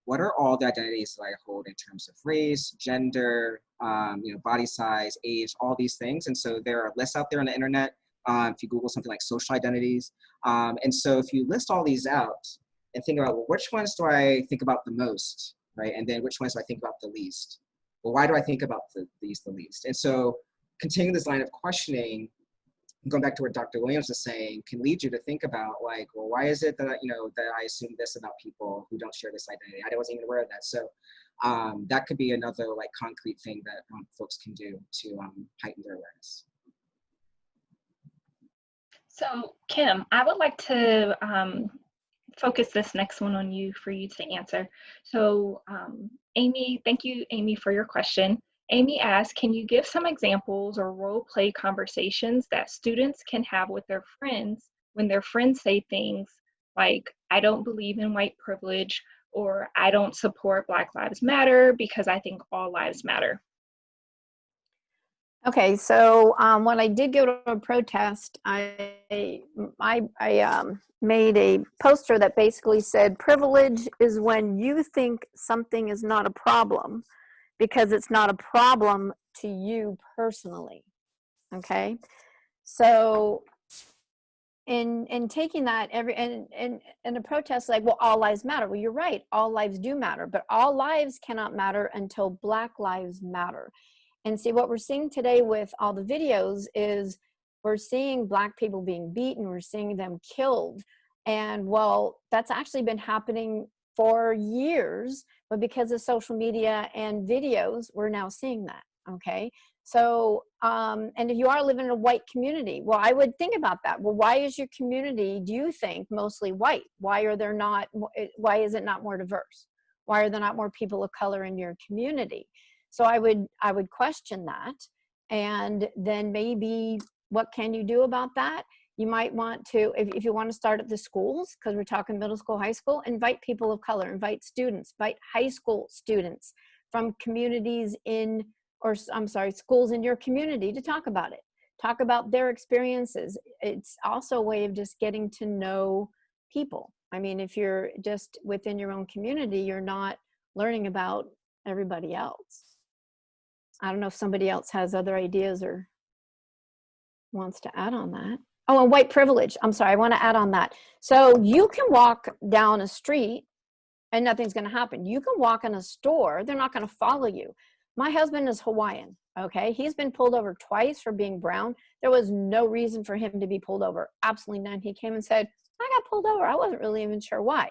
what are all the identities that I hold in terms of race, gender, body size, age, all these things. And so there are lists out there on the internet. If you Google something like social identities. And so if you list all these out and think about, well, which ones do I think about the most, right? And then which ones do I think about the least? Well, why do I think about these the least? And so continuing this line of questioning, going back to what Dr. Williams was saying, can lead you to think about well, why is it that that I assume this about people who don't share this identity? I wasn't even aware of that. So that could be another concrete thing that folks can do to heighten their awareness. So Kim, I would like to focus this next one on you for you to answer. So Amy, thank you, Amy, for your question. Amy asked, can you give some examples or role play conversations that students can have with their friends when their friends say things like, I don't believe in white privilege, or I don't support Black Lives Matter because I think all lives matter? Okay, so when I did go to a protest, I made a poster that basically said, privilege is when you think something is not a problem because it's not a problem to you personally. Okay, so in taking that and a protest like, well, all lives matter. Well, you're right, all lives do matter, but all lives cannot matter until Black lives matter. And see, what we're seeing today with all the videos is we're seeing Black people being beaten, we're seeing them killed. And well, that's actually been happening for years, but because of social media and videos, we're now seeing that. Okay. So, and if you are living in a white community, well, I would think about that. Well, why is your community, do you think, mostly white? Why are there not, why is it not more diverse? Why are there not more people of color in your community? So I would question that. And then maybe what can you do about that? You might want to, if you want to start at the schools, because we're talking middle school, high school, invite people of color, invite students, invite high school students from communities in, or I'm sorry, schools in your community to talk about it. Talk about their experiences. It's also a way of just getting to know people. I mean, if you're just within your own community, you're not learning about everybody else. I don't know if somebody else has other ideas or wants to add on that. Oh, and white privilege. I'm sorry, I want to add on that. So you can walk down a street and nothing's going to happen. You can walk in a store, they're not going to follow you. My husband is Hawaiian, okay? He's been pulled over twice for being brown. There was no reason for him to be pulled over, absolutely none. He came and said, I got pulled over. I wasn't really even sure why.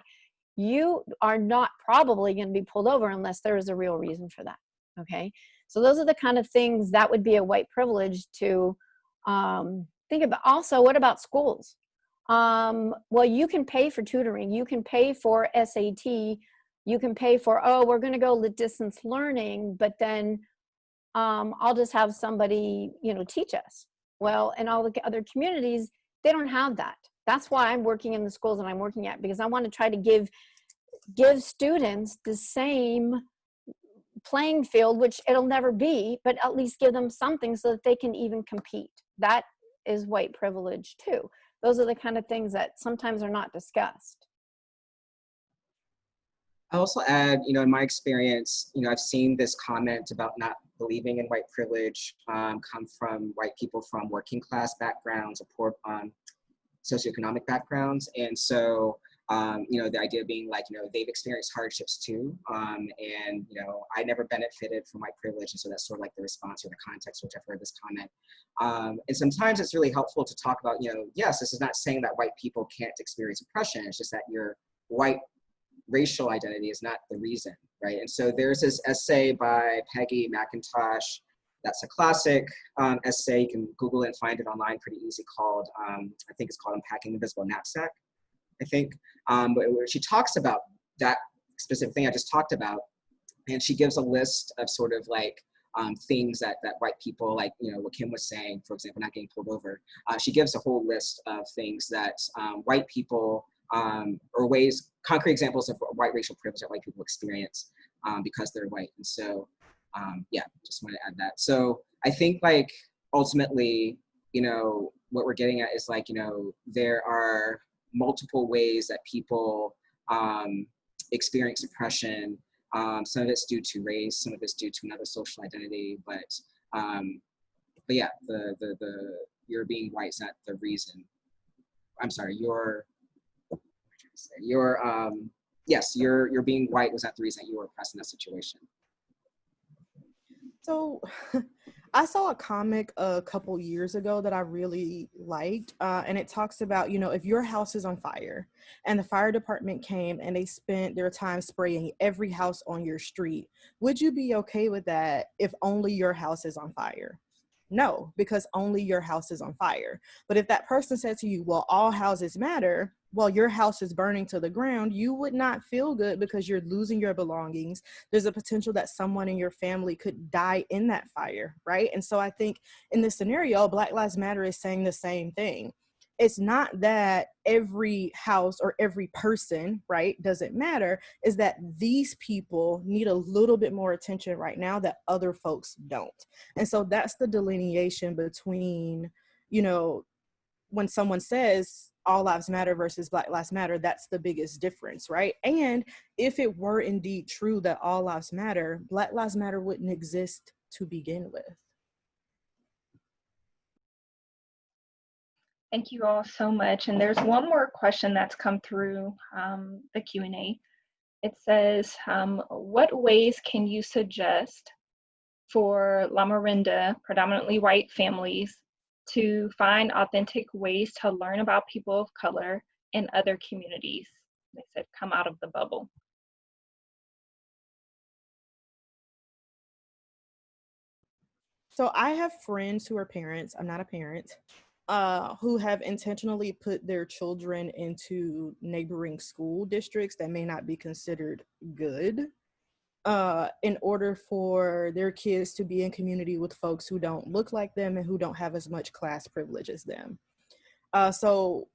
You are not probably going to be pulled over unless there is a real reason for that, okay? So those are the kind of things that would be a white privilege to think about. Also, what about schools? Well, you can pay for tutoring, you can pay for SAT, you can pay for, oh, we're going to go distance learning, but then I'll just have somebody, teach us. Well, in all the other communities, they don't have that. That's why I'm working in the schools that I'm working at, because I want to try to give students the same playing field, which it'll never be, but at least give them something so that they can even compete. That is white privilege too. Those are the kind of things that sometimes are not discussed. I also add, in my experience, I've seen this comment about not believing in white privilege come from white people from working class backgrounds or poor socioeconomic backgrounds. And so, the idea being like, they've experienced hardships too. And, I never benefited from white privilege. And so that's sort of like the response or the context, which I've heard this comment. And sometimes it's really helpful to talk about, yes, this is not saying that white people can't experience oppression. It's just that your white racial identity is not the reason, right? And so there's this essay by Peggy McIntosh that's a classic essay. You can Google it and find it online pretty easy, called, I think it's called Unpacking the Invisible Knapsack, I think. But she talks about that specific thing I just talked about, and she gives a list of sort of like things that white people, like, what Kim was saying, for example, not getting pulled over. She gives a whole list of things that white people, or ways, concrete examples of white racial privilege that white people experience because they're white. And so, yeah, just want to add that. So I think like ultimately, what we're getting at is like, there are multiple ways that people experience oppression. Some of it's due to race, some of it's due to another social identity, but yeah, the you're being white is not the reason. I'm sorry, yes, you're being white was not the reason that you were oppressed in that situation. So I saw a comic a couple years ago that I really liked, and it talks about, if your house is on fire and the fire department came and they spent their time spraying every house on your street, would you be okay with that if only your house is on fire? No, because only your house is on fire. But if that person said to you, well, all houses matter, well, your house is burning to the ground, you would not feel good because you're losing your belongings. There's a potential that someone in your family could die in that fire, right? And so I think in this scenario, Black Lives Matter is saying the same thing. It's not that every house or every person, right, doesn't matter, is that these people need a little bit more attention right now that other folks don't. And so that's the delineation between, you know, when someone says all lives matter versus Black lives matter, that's the biggest difference, right? And if it were indeed true that all lives matter, Black lives matter wouldn't exist to begin with. Thank you all so much. And there's one more question that's come through the Q&A. It says, what ways can you suggest for La Miranda, predominantly white families, to find authentic ways to learn about people of color in other communities? They said, come out of the bubble. So I have friends who are parents, I'm not a parent, who have intentionally put their children into neighboring school districts that may not be considered good, in order for their kids to be in community with folks who don't look like them and who don't have as much class privilege as them. So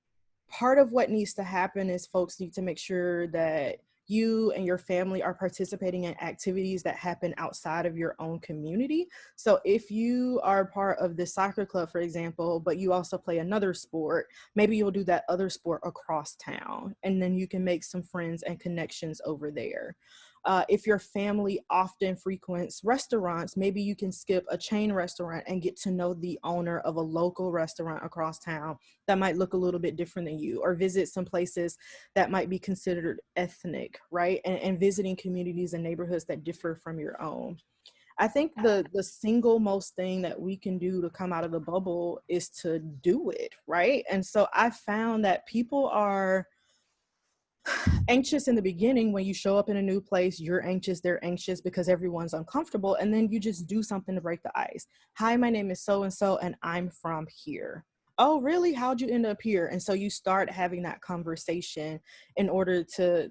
part of what needs to happen is folks need to make sure that you and your family are participating in activities that happen outside of your own community. So if you are part of the soccer club, for example, but you also play another sport, maybe you'll do that other sport across town, and then you can make some friends and connections over there. If your family often frequents restaurants, maybe you can skip a chain restaurant and get to know the owner of a local restaurant across town that might look a little bit different than you, or visit some places that might be considered ethnic, right? And visiting communities and neighborhoods that differ from your own. I think the single most thing that we can do to come out of the bubble is to do it, right? And so I found that people are anxious in the beginning. When you show up in a new place, you're anxious, they're anxious because everyone's uncomfortable. And then you just do something to break the ice. Hi, my name is so-and-so and I'm from here. Oh, really? How'd you end up here? And so you start having that conversation in order to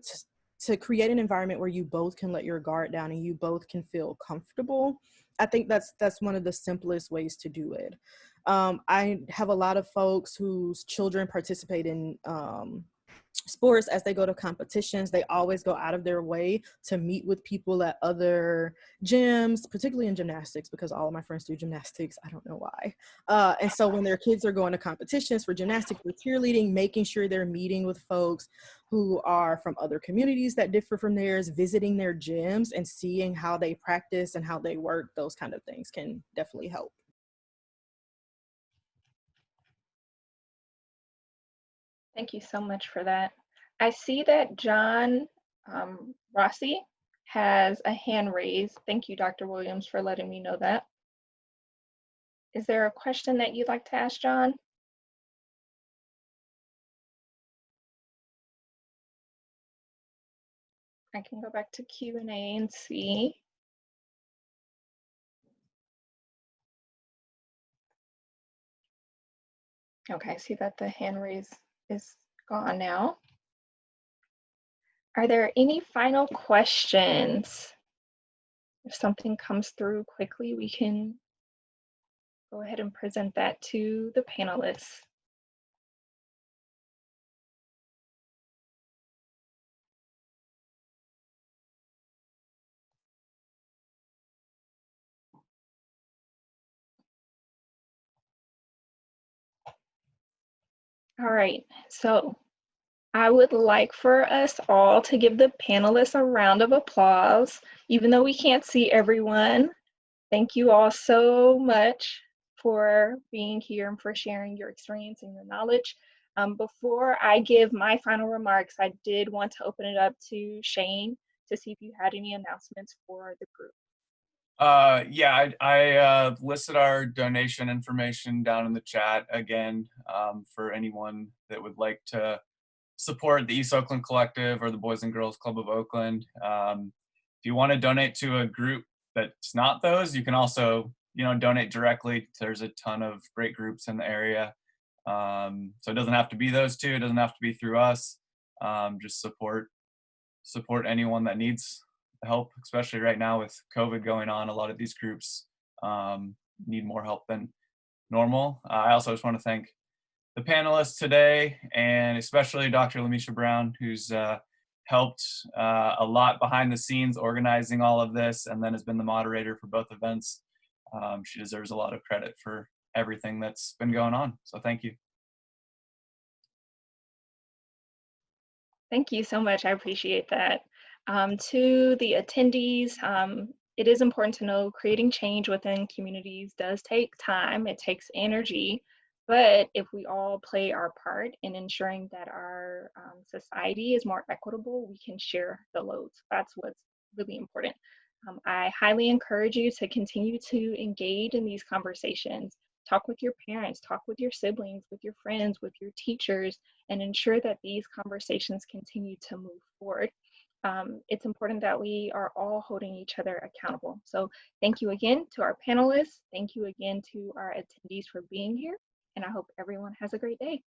create an environment where you both can let your guard down and you both can feel comfortable. I think that's one of the simplest ways to do it. I have a lot of folks whose children participate in sports. As they go to competitions, they always go out of their way to meet with people at other gyms, particularly in gymnastics, because all of my friends do gymnastics. I don't know why. And so when their kids are going to competitions for gymnastics or cheerleading, making sure they're meeting with folks who are from other communities that differ from theirs, visiting their gyms and seeing how they practice and how they work, those kind of things can definitely help. Thank you so much for that. I see that John Rossi has a hand raised. Thank you, Dr. Williams, for letting me know that. Is there a question that you'd like to ask, John? I can go back to Q&A and see. Okay, I see that the hand raise is gone now. Are there any final questions? If something comes through quickly, we can go ahead and present that to the panelists. All right, so I would like for us all to give the panelists a round of applause, even though we can't see everyone. Thank you all so much for being here and for sharing your experience and your knowledge. Before I give my final remarks, I did want to open it up to Shane to see if you had any announcements for the group. Yeah, I listed our donation information down in the chat again, for anyone that would like to support the East Oakland Collective or the Boys and Girls Club of Oakland. If you want to donate to a group that's not those, you can also, donate directly. There's a ton of great groups in the area. So it doesn't have to be those two. It doesn't have to be through us. Just support anyone that needs help, especially right now with COVID going on. A lot of these groups need more help than normal. I also just want to thank the panelists today, and especially Dr. Lamisha Brown, who's helped a lot behind the scenes organizing all of this, and then has been the moderator for both events. She deserves a lot of credit for everything that's been going on. So thank you. Thank you so much. I appreciate that. To the attendees, it is important to know creating change within communities does take time, it takes energy, but if we all play our part in ensuring that our society is more equitable, we can share the loads. That's what's really important. I highly encourage you to continue to engage in these conversations. Talk with your parents, talk with your siblings, with your friends, with your teachers, and ensure that these conversations continue to move forward. It's important that we are all holding each other accountable. So thank you again to our panelists. Thank you again to our attendees for being here. And I hope everyone has a great day.